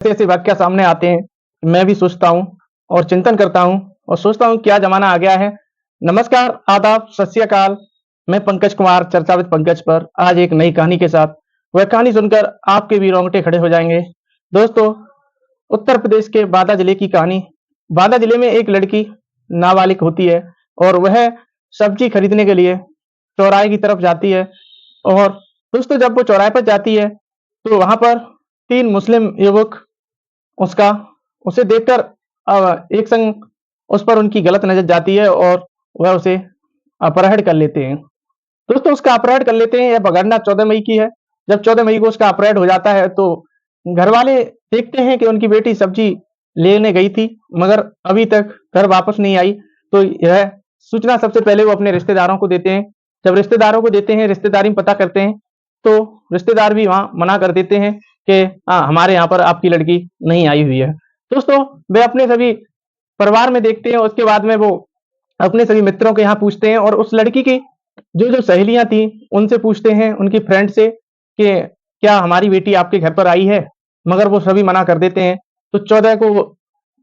ऐसे ऐसे वाक्य सामने आते हैं, मैं भी सोचता हूँ और चिंतन करता हूँ और सोचता हूँ क्या ज़माना आ गया है। नमस्कार, आदाब, सत श्री अकाल। मैं पंकज कुमार, चर्चा विद पंकज पर आज एक नई कहानी के साथ। वह कहानी सुनकर आपके भी रोंगटे खड़े हो जाएँगे। दोस्तों, उत्तर प्रदेश के बांदा जिले की कहानी। बांदा जिले में एक लड़की नाबालिग होती है और वह सब्जी खरीदने के लिए चौराहे की तरफ जाती है और दोस्तों जब वो चौराहे पर जाती है, तो वहाँ पर 3 मुस्लिम युवक उसका उसे देखकर एक संग उस पर उनकी गलत नज़र जाती है और वह उसे अपहरण कर लेते हैं। दोस्तों उसका अपहरण कर लेते हैं, यह घटना 14 मई की है। जब 14 मई को उसका अपहरण हो जाता है तो घरवाले देखते हैं कि उनकी बेटी सब्जी लेने गई थी, मगर अभी तक घर वापस नहीं आई। तो यह सूचना सबसे पहले वो अपने रिश्तेदारों को देते हैं। जब रिश्तेदारों को देते हैं, रिश्तेदारी में पता करते हैं, तो रिश्तेदार भी वहाँ मना कर देते हैं कि हमारे यहाँ पर आपकी लड़की नहीं आई हुई है। दोस्तों, वे अपने सभी परिवार में देखते हैं और उसके बाद में वो अपने सभी मित्रों के यहाँ पूछते हैं और उस लड़की की जो-जो सहेलियाँ थी, उनसे पूछते हैं, उनकी फ्रेंड से कि क्या हमारी बेटी आपके घर पर आई है? मगर वो सभी मना कर देते हैं। तो 14 को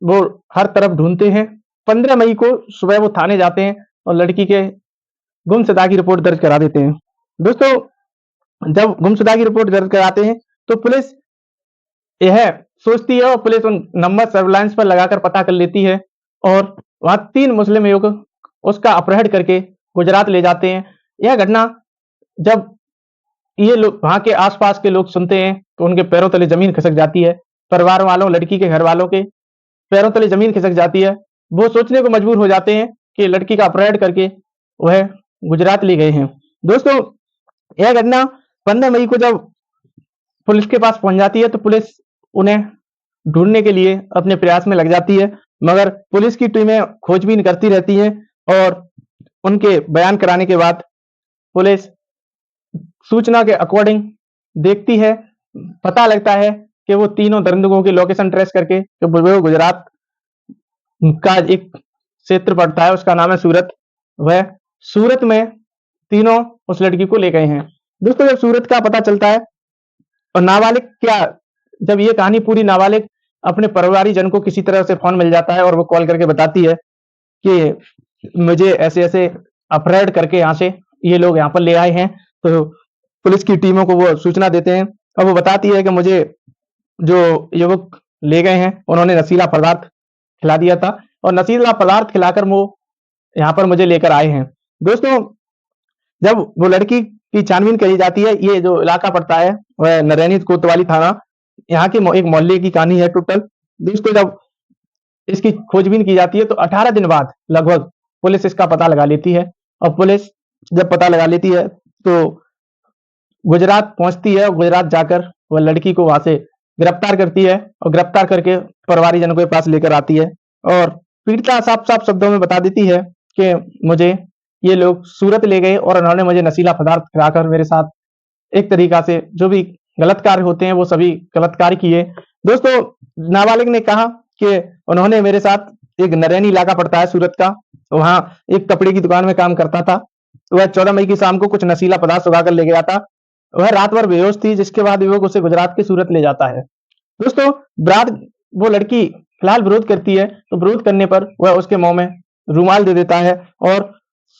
वो हर तरफ ढूँढते हैं। 15 मई को सुबह वो थाने जाते हैं और लड़की के गुमशुदा की रिपोर्ट दर्ज करा देते हैं। दोस्तों, जब गुमशुदा की रिपोर्ट दर्ज कराते हैं, तो पुलिस यह सोचती है और पुलिस उन नंबर सर्विलांस पर लगाकर पता कर लेती है और वहाँ 3 मुस्लिम युवक उसका अपहरण करके गुजरात ले जाते हैं। यह घटना जब ये लोग वहाँ के आस-पास के लोग सुनते हैं, तो उनके पैरों तले ज़मीन खिसक जाती है। परिवार वालों, लड़की के घरवालों के पैरों तले ज़मीन खिसक जाती है। वो सोचने को मजबूर हो जाते हैं कि लड़की का अपहरण करके वह गुजरात ले गए हैं। दोस्तों, यह घटना 15 मई को जब पुलिस के पास पहुँच जाती है, तो पुलिस उन्हें ढूँढने के लिए अपने प्रयास में लग जाती है, मगर पुलिस की टीमें खोजबीन करती रहती हैं और उनके बयान कराने के बाद पुलिस सूचना के अकॉर्डिंग देखती है, पता लगता है कि वो तीनों दरिंदों की लोकेशन ट्रेस करके कि वो गुजरात का एक क्षेत्र पड़ता है, उसका नाम है सूरत। वह सूरत में तीनों उस लड़की को ले गए हैं। दोस्तों, जब सूरत का पता चलता है और नाबालिग क्या जब ये कहानी पूरी नाबालिग अपने परिवारीजन को किसी तरह से फ़ोन मिल जाता है और वो कॉल करके बताती है कि मुझे ऐसे-ऐसे अपहरण करके यहाँ से ये लोग यहाँ पर ले आए हैं। तो पुलिस की टीमों को वो सूचना देते हैं और वो बताती है कि मुझे जो युवक ले गए हैं, उन्होंने नशीला पदार्थ खिला दिया था और नशीला पदार्थ खिलाकर वो यहाँ पर मुझे लेकर आए हैं। दोस्तों, जब वो लड़की की छानबीन करी जाती है, ये जो इलाका पड़ता है, वह नरैनी कोतवाली थाना, यहाँ के एक मोहल्ले की कहानी है टोटल। दोस्तों, जब इसकी खोजबीन की जाती है, तो 18 दिन बाद लगभग पुलिस इसका पता लगा लेती है और पुलिस जब पता लगा लेती है, तो गुजरात पहुँचती है और गुजरात जाकर वह लड़की को वहाँ से गिरफ्तार करती है और गिरफ्तार करके परिवारीजनों के पास लेकर आती है और पीड़िता साफ-साफ शब्दों में बता देती है कि मुझे ये लोग सूरत ले गए और उन्होंने मुझे नशीला पदार्थ खिलाकर मेरे साथ एक तरीक़ा से जो भी गलत कार्य होते हैं, वो सभी गलत कार्य किए। दोस्तों, नाबालिग ने कहा कि उन्होंने मेरे साथ एक नरैनी इलाका पड़ता है सूरत का, वहाँ एक कपड़े की दुकान में काम करता था। वह 14 मई की शाम को कुछ नशीला पदार्थ सुंघा कर ले गया था। वह रात भर बेहोश थी, जिसके बाद युवक उसे गुजरात के सूरत ले जाता है। दोस्तों, बाद वो लड़की फिलहाल विरोध करती है, तो विरोध करने पर वह उसके मुँह में रुमाल दे देता है और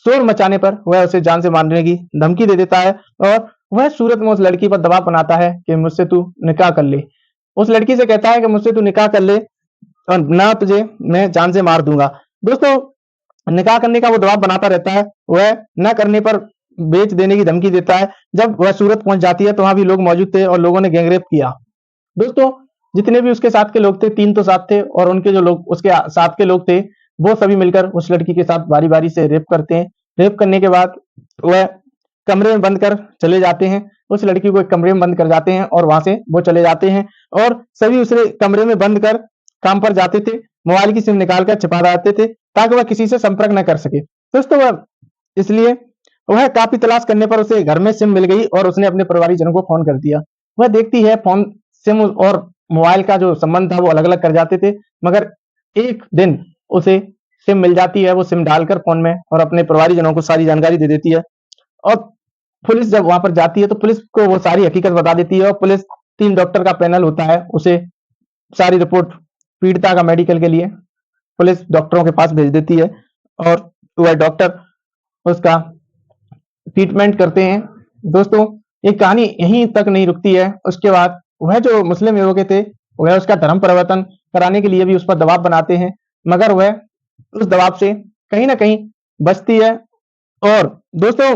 शोर मचाने पर वह उसे जान से मारने की धमकी दे देता है और वह सूरत में उस लड़की पर दबाव बनाता है कि मुझसे तू निकाह कर ले। उस लड़की से कहता है कि मुझसे तू निकाह कर ले और ना तुझे मैं जान से मार दूँगा। दोस्तों, निकाह करने का वो दबाव बनाता रहता है, वह ना करने पर बेच देने की धमकी देता है। जब वह सूरत पहुँच जाती है, तो वहाँ भी लोग मौजूद थे और लोगों ने गैंगरेप किया। दोस्तों, जितने भी उसके साथ के लोग थे, 3 तो साथ थे और उनके जो लोग उसके साथ के लोग थे, वो सभी मिलकर उस लड़की के साथ बारी-बारी से रेप करते हैं। रेप करने के बाद वह कमरे में बंद कर चले जाते हैं। उस लड़की को एक कमरे में बंद कर जाते हैं और वहाँ से वो चले जाते हैं और सभी उसे कमरे में बंद कर काम पर जाते थे। मोबाइल की सिम निकाल कर छिपा रहते थे ताकि वह किसी से संपर्क न कर सके। दोस्तों, वह इसलिए वह काफ़ी तलाश करने पर उसे घर में सिम मिल गई और उसने अपने परिवारीजनों को फ़ोन कर दिया। वह देखती है फ़ोन, सिम और मोबाइल का जो संबंध था वो अलग-अलग कर जाते थे, मगर एक दिन उसे सिम मिल जाती है। वो सिम डालकर फ़ोन में और अपने परिवारीजनों को सारी जानकारी दे देती है और पुलिस जब वहाँ पर जाती है, तो पुलिस को वो सारी हकीकत बता देती है और पुलिस 3 डॉक्टर का पैनल होता है, उसे सारी रिपोर्ट पीड़िता का मेडिकल के लिए पुलिस डॉक्टरों के पास भेज देती है और वह डॉक्टर उसका ट्रीटमेंट करते हैं। दोस्तों, ये कहानी यहीं तक नहीं रुकती है। उसके बाद वह जो मुस्लिम युवक थे, वह उसका धर्म परिवर्तन कराने के लिए भी उस पर दबाव बनाते हैं, मगर वह उस दबाव से कहीं न कहीं बचती है। और दोस्तों,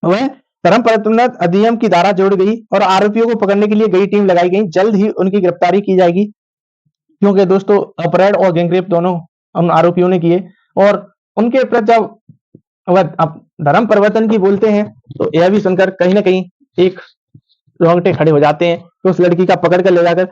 वह धर्म परिवर्तन अधिनियम की धारा जोड़ गई और आरोपियों को पकड़ने के लिए बड़ी टीम लगाई गई। जल्द ही उनकी गिरफ्तारी की जाएगी, क्योंकि दोस्तों अपहरण और गैंगरेप दोनों उन आरोपियों ने किए। और उनके प्रति जब वह धर्म परिवर्तन की बोलते हैं, तो यह भी सुनकर कहीं न कहीं एक रोंगटे खड़े हो जाते हैं। तो उस लड़की का पकड़ कर ले जाकर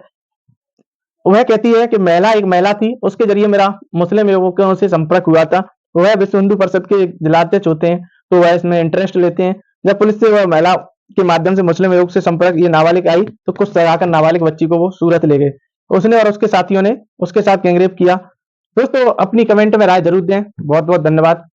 वह कहती है कि महिला एक महिला थी, उसके जरिए मेरा मुस्लिम युवकों से संपर्क हुआ था। वह विश्व हिंदू परिषद के जिलाध्यक्ष होते हैं, तो वह इसमें इंटरेस्ट लेते हैं। जब पुलिस से वह महिला के माध्यम से मुस्लिम युवक से संपर्क ये नाबालिग आई, तो कुछ सजाकर नाबालिग बच्ची को वो सूरत ले गए। उसने और उसके साथियों ने उसके साथ गैंगरेप किया। दोस्तों, अपनी कमेंट में राय जरूर दें। बहुत बहुत धन्यवाद।